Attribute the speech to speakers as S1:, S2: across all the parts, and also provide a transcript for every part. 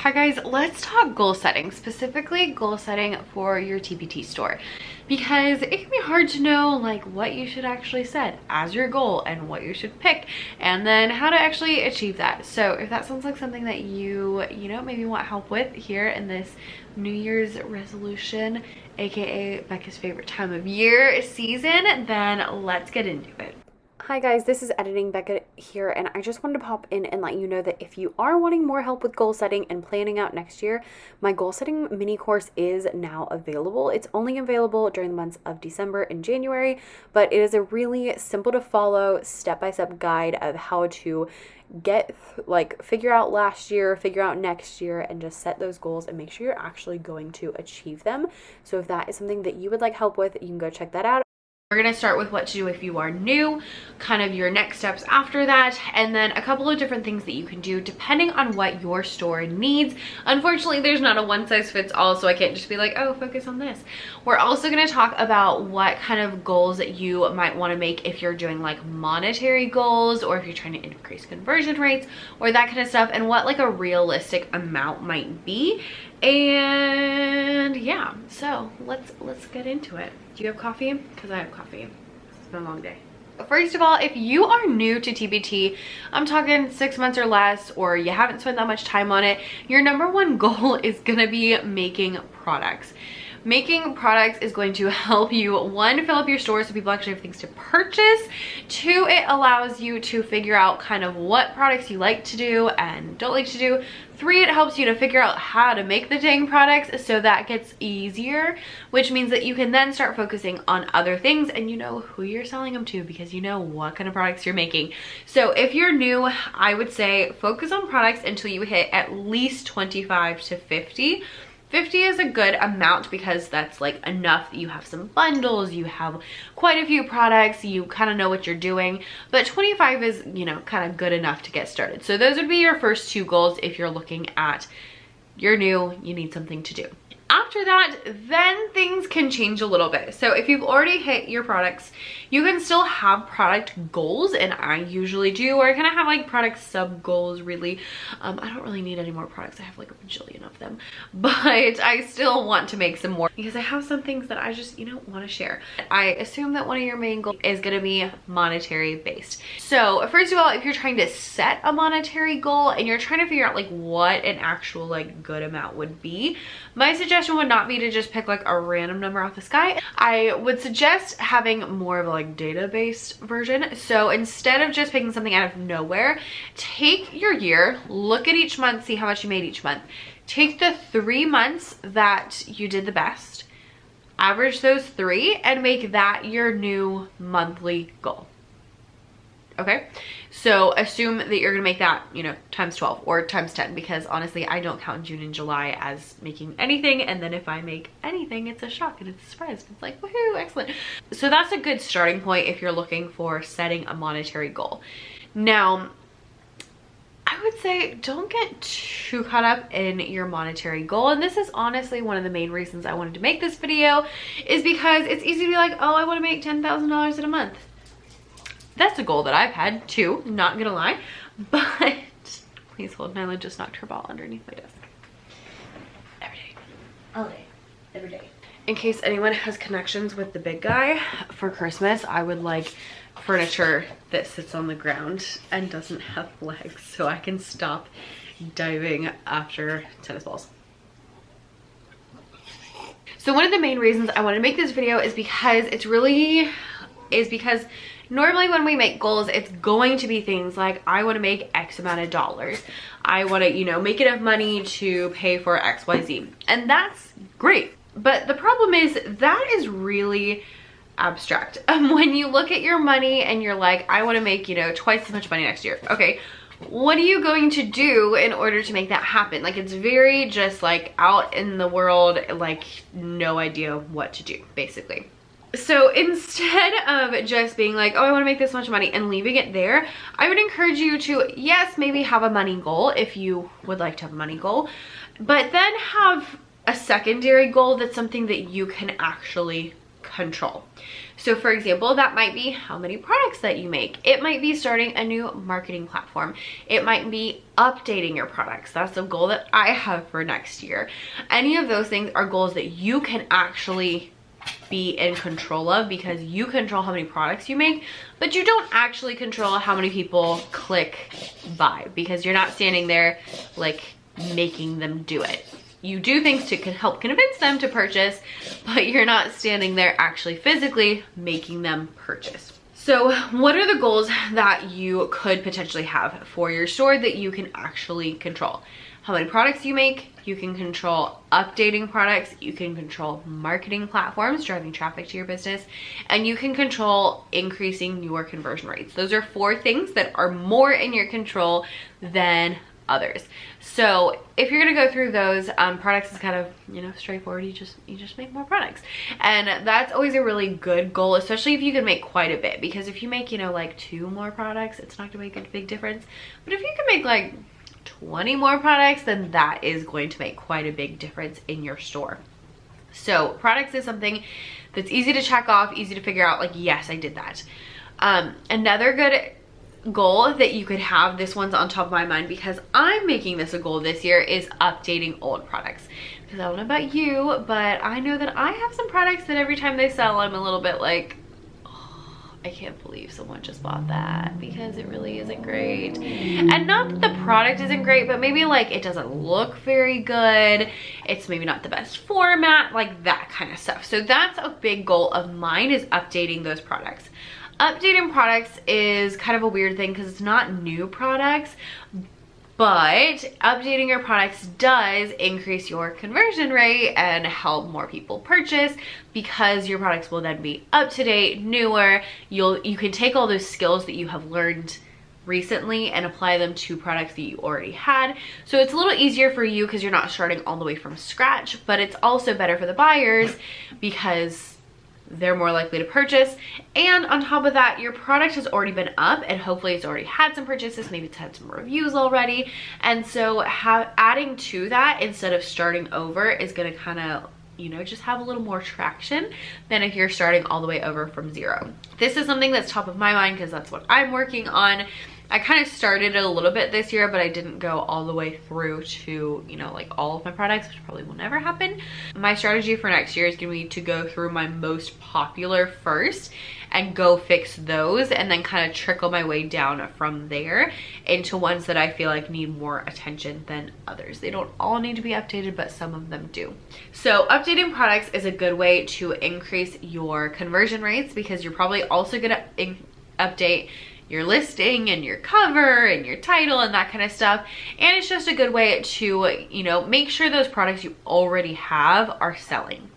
S1: Hi guys, let's talk goal setting, specifically goal setting for your TPT store, because it can be hard to know like what you should actually set as your goal and what you should pick and then how to actually achieve that. So if that sounds like something that you maybe want help with here in this New Year's resolution, aka Becca's favorite time of year season, then let's get into it. Hi guys, this is Editing Becca here, and I just wanted to pop in and let you know that if you are wanting more help with goal setting and planning out next year, my goal setting mini course is now available. It's only available during the months of December and January, but it is a really simple to follow step-by-step guide of how to figure out last year, figure out next year, and just set those goals and make sure you're actually going to achieve them. So if that is something that you would like help with, you can go check that out. We're going to start with what to do if you are new, kind of your next steps after that, and then a couple of different things that you can do depending on what your store needs. Unfortunately, there's not a one size fits all, so I can't just be like, oh, focus on this. We're also going to talk about what kind of goals that you might want to make if you're doing like monetary goals, or if you're trying to increase conversion rates or that kind of stuff, and what like a realistic amount might be. And yeah, so let's get into it. Do you have coffee? Because I have coffee. It's been a long day. First of all, if you are new to TPT, I'm talking 6 months or less, or you haven't spent that much time on it, your number one goal is gonna be making products. Making products is going to help you, one, fill up your store so people actually have things to purchase. Two, it allows you to figure out kind of what products you like to do and don't like to do. Three, it helps you to figure out how to make the dang products, so that gets easier, which means that you can then start focusing on other things and you know who you're selling them to because you know what kind of products you're making. So if you're new, I would say focus on products until you hit at least 25 to 50. 50 is a good amount because that's like enough that you have some bundles, you have quite a few products, you kind of know what you're doing. But 25 is, kind of good enough to get started. So those would be your first two goals if you're looking at, you're new, you need something to do. After that, then things can change a little bit. So if you've already hit your products, you can still have product goals, and I usually do, or I kind of have like product sub goals really. I don't really need any more products. I have like a bajillion of them, but I still want to make some more because I have some things that I just, want to share. I assume that one of your main goals is going to be monetary based. So first of all, if you're trying to set a monetary goal and you're trying to figure out like what an actual like good amount would be, my suggestion would not be to just pick like a random number off the sky. I would suggest having more of a like data-based version. So instead of just picking something out of nowhere, take your year, look at each month, see how much you made each month. Take the 3 months that you did the best, average those 3, and make that your new monthly goal. Okay, so assume that you're gonna make that, times 12 or times 10, because honestly, I don't count June and July as making anything. And then if I make anything, it's a shock and it's a surprise. It's like, woohoo, excellent. So that's a good starting point if you're looking for setting a monetary goal. Now, I would say don't get too caught up in your monetary goal. And this is honestly one of the main reasons I wanted to make this video, is because it's easy to be like, oh, I want to make $10,000 in a month. That's a goal that I've had too, not gonna lie, but please hold, Nyla just knocked her ball underneath my desk. Every day, all day, every day. In case anyone has connections with the big guy, for Christmas, I would like furniture that sits on the ground and doesn't have legs so I can stop diving after tennis balls. So one of the main reasons I want to make this video is because normally when we make goals, it's going to be things like, I want to make X amount of dollars. I want to, make enough money to pay for XYZ. And that's great. But the problem is that is really abstract. When you look at your money and you're like, I want to make, twice as much money next year. Okay, what are you going to do in order to make that happen? Like, it's very just like out in the world, like no idea what to do, basically. So instead of just being like, oh, I want to make this much money and leaving it there, I would encourage you to, yes, maybe have a money goal if you would like to have a money goal, but then have a secondary goal that's something that you can actually control. So for example, that might be how many products that you make. It might be starting a new marketing platform. It might be updating your products. That's a goal that I have for next year. Any of those things are goals that you can actually be in control of, because you control how many products you make, but you don't actually control how many people click buy, because you're not standing there like making them do it. You do things to help convince them to purchase, but you're not standing there actually physically making them purchase. So what are the goals that you could potentially have for your store that you can actually control? How many products you make, you can control updating products, you can control marketing platforms, driving traffic to your business, and you can control increasing your conversion rates. Those are 4 things that are more in your control than others. So if you're gonna go through those, products is kind of, you know, straightforward. You just make more products, and that's always a really good goal, especially if you can make quite a bit, because if you make, you know, like 2 more products, it's not gonna make a big difference. But if you can make like 20 more products, then that is going to make quite a big difference in your store. So products is something that's easy to check off, easy to figure out, like, yes, I did that. Another good goal that you could have, this one's on top of my mind because I'm making this a goal this year, is updating old products. Because I don't know about you, but I know that I have some products that every time they sell, I'm a little bit like, I can't believe someone just bought that, because it really isn't great. And not that the product isn't great, but maybe like it doesn't look very good. It's maybe not the best format, like that kind of stuff. So that's a big goal of mine, is updating those products. Updating products is kind of a weird thing because it's not new products, but updating your products does increase your conversion rate and help more people purchase, because your products will then be up to date, newer. You can take all those skills that you have learned recently and apply them to products that you already had. So it's a little easier for you because you're not starting all the way from scratch, but it's also better for the buyers because they're more likely to purchase. And on top of that, your product has already been up and hopefully it's already had some purchases, maybe it's had some reviews already. And so adding to that instead of starting over is going to kind of, you know, just have a little more traction than if you're starting all the way over from zero. This is something that's top of my mind because that's what I'm working on. I kind of started it a little bit this year, but I didn't go all the way through to, you know, like all of my products, which probably will never happen. My strategy for next year is going to be to go through my most popular first and go fix those, and then kind of trickle my way down from there into ones that I feel like need more attention than others. They don't all need to be updated, but some of them do. So updating products is a good way to increase your conversion rates, because you're probably also going to update your listing and your cover and your title and that kind of stuff. And it's just a good way to, you know, make sure those products you already have are selling.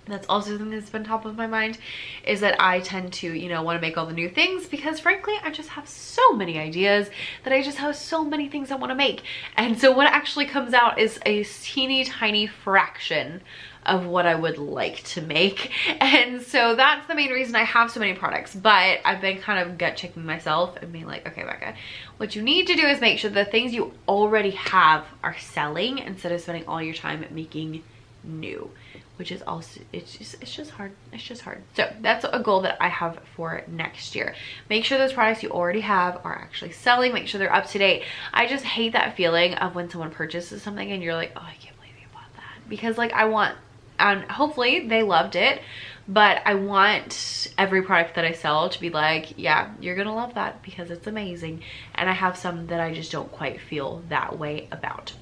S1: That's also something that's been top of my mind, is that I tend to, you know, want to make all the new things because frankly, I just have so many ideas that I just have so many things I want to make. And so what actually comes out is a teeny tiny fraction of what I would like to make. And so that's the main reason I have so many products. But I've been kind of gut checking myself and being like, okay, Becca, what you need to do is make sure the things you already have are selling instead of spending all your time making new, which is also, it's just hard. It's just hard. So that's a goal that I have for next year. Make sure those products you already have are actually selling. Make sure they're up to date. I just hate that feeling of when someone purchases something and you're like, oh, I can't believe you bought that. Because like I want, and hopefully they loved it, but I want every product that I sell to be like, yeah, you're gonna love that because it's amazing. And I have some that I just don't quite feel that way about.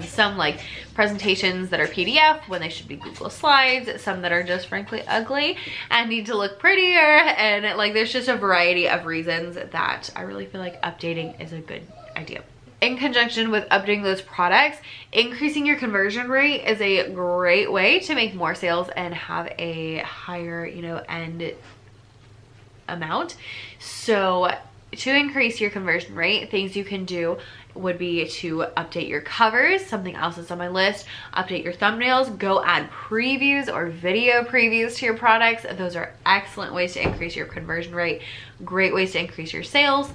S1: Some like presentations that are PDF when they should be Google Slides, some that are just frankly ugly and need to look prettier, and like there's just a variety of reasons that I really feel like updating is a good idea. In conjunction with updating those products, increasing your conversion rate is a great way to make more sales and have a higher, you know, end amount. So to increase your conversion rate, things you can do would be to update your covers, something else that's on my list, update your thumbnails, go add previews or video previews to your products. Those are excellent ways to increase your conversion rate, great ways to increase your sales.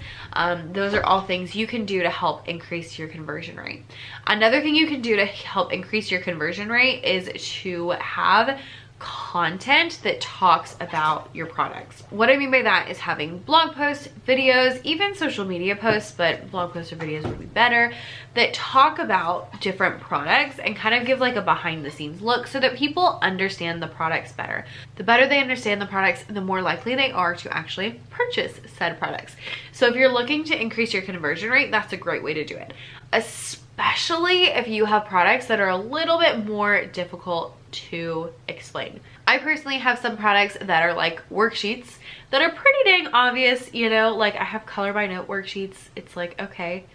S1: Those are all things you can do to help increase your conversion rate. Another thing you can do to help increase your conversion rate is to have content that talks about your products. What I mean by that is having blog posts, videos, even social media posts, but blog posts or videos would be better, that talk about different products and kind of give like a behind the scenes look so that people understand the products better. The better they understand the products, the more likely they are to actually purchase said products. So if you're looking to increase your conversion rate, that's a great way to do it. Especially if you have products that are a little bit more difficult to explain. I personally have some products that are like worksheets that are pretty dang obvious, you know, like I have color by note worksheets. It's like, okay,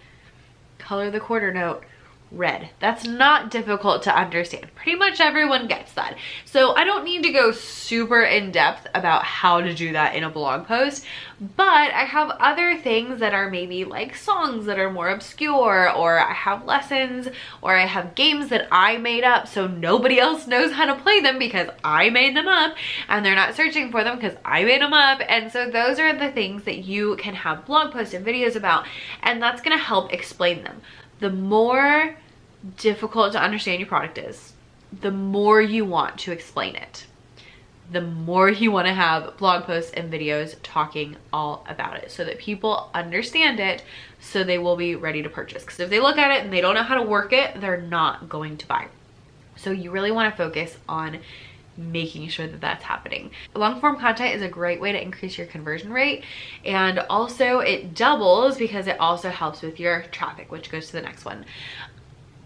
S1: color the quarter note red. That's not difficult to understand. Pretty much everyone gets that. So I don't need to go super in depth about how to do that in a blog post, but I have other things that are maybe like songs that are more obscure, or I have lessons, or I have games that I made up so nobody else knows how to play them because I made them up, and they're not searching for them because I made them up. And so those are the things that you can have blog posts and videos about, and that's going to help explain them. The more difficult to understand your product is, the more you want to explain it. The more you want to have blog posts and videos talking all about it so that people understand it, so they will be ready to purchase. Because if they look at it and they don't know how to work it, they're not going to buy. So you really want to focus on making sure that that's happening. Long form content is a great way to increase your conversion rate, and also it doubles because it also helps with your traffic, which goes to the next one.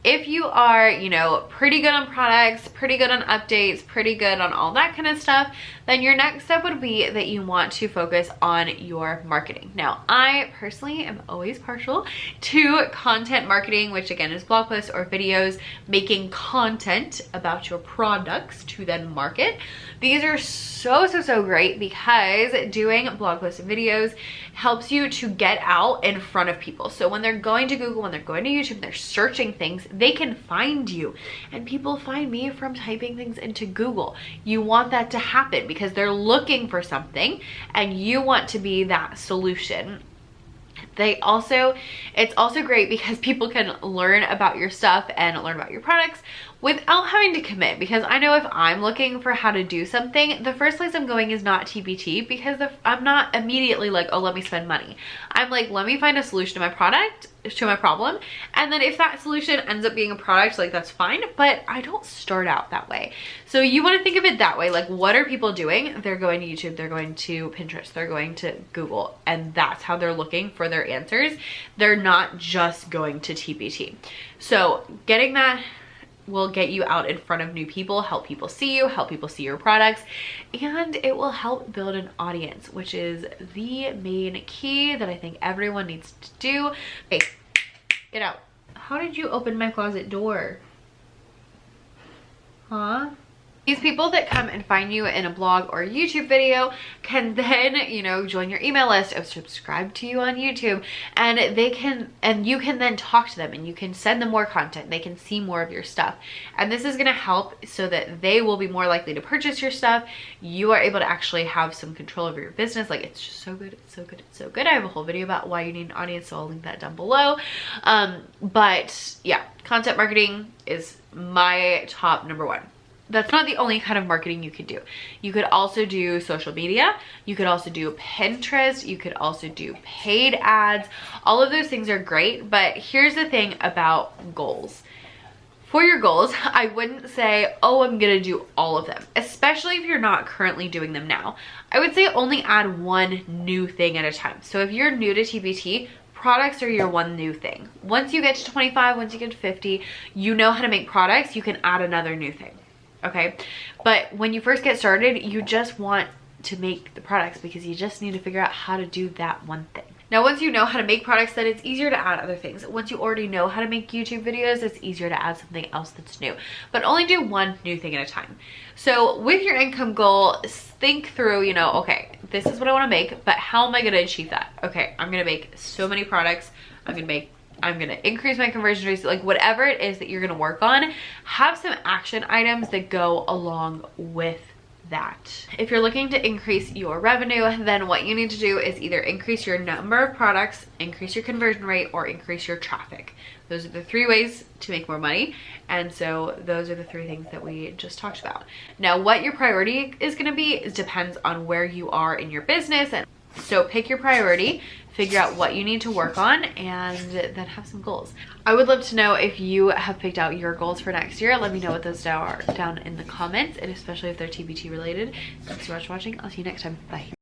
S1: If you are, you know, pretty good on products, pretty good on updates, pretty good on all that kind of stuff, then your next step would be that you want to focus on your marketing. Now, I personally am always partial to content marketing, which again is blog posts or videos, making content about your products to then market. These are so great because doing blog posts and videos helps you to get out in front of people. So when they're going to Google, when they're going to YouTube, they're searching things, they can find you. And people find me from typing things into Google. You want that to happen because they're looking for something and you want to be that solution. It's also great because people can learn about your stuff and learn about your products without having to commit. Because I know if I'm looking for how to do something, the first place I'm going is not TPT, because I'm not immediately like, oh, let me spend money. I'm like, let me find a solution to my problem. And then if that solution ends up being a product, like that's fine, but I don't start out that way. So you want to think of it that way. Like, what are people doing? They're going to YouTube, they're going to Pinterest, they're going to Google, and that's how they're looking for their answers. They're not just going to TPT. So getting that will get you out in front of new people, help people see you, help people see your products, and it will help build an audience, which is the main key that I think everyone needs to do. Hey, get out. How did you open my closet door? Huh? These people that come and find you in a blog or a YouTube video can then, you know, join your email list or subscribe to you on YouTube, and you can then talk to them and you can send them more content. They can see more of your stuff. And this is going to help so that they will be more likely to purchase your stuff. You are able to actually have some control over your business. Like, it's just so good. It's so good. It's so good. I have a whole video about why you need an audience, so I'll link that down below. But yeah, content marketing is my top number one. That's not the only kind of marketing you could do. You could also do social media. You could also do Pinterest. You could also do paid ads. All of those things are great, but here's the thing about goals. For your goals, I wouldn't say, oh, I'm gonna do all of them, especially if you're not currently doing them now. I would say only add one new thing at a time. So if you're new to TPT, products are your one new thing. Once you get to 25, once you get to 50, you know how to make products, you can add another new thing. Okay, but when you first get started, you just want to make the products because you just need to figure out how to do that one thing. Now, once you know how to make products, then it's easier to add other things. Once you already know how to make YouTube videos, it's easier to add something else that's new, but only do one new thing at a time. So with your income goal, think through, you know, okay, this is what I want to make, but how am I going to achieve that? Okay, I'm going to make so many products. I'm gonna increase my conversion rates, like whatever it is that you're gonna work on, have some action items that go along with that. If you're looking to increase your revenue, then what you need to do is either increase your number of products, increase your conversion rate, or increase your traffic. Those are the 3 ways to make more money. And so those are the 3 things that we just talked about. Now, what your priority is going to be depends on where you are in your business. And so pick your priority, figure out what you need to work on, and then have some goals. I would love to know if you have picked out your goals for next year. Let me know what those are down in the comments, and especially if they're TPT related. Thanks so much for watching. I'll see you next time. Bye.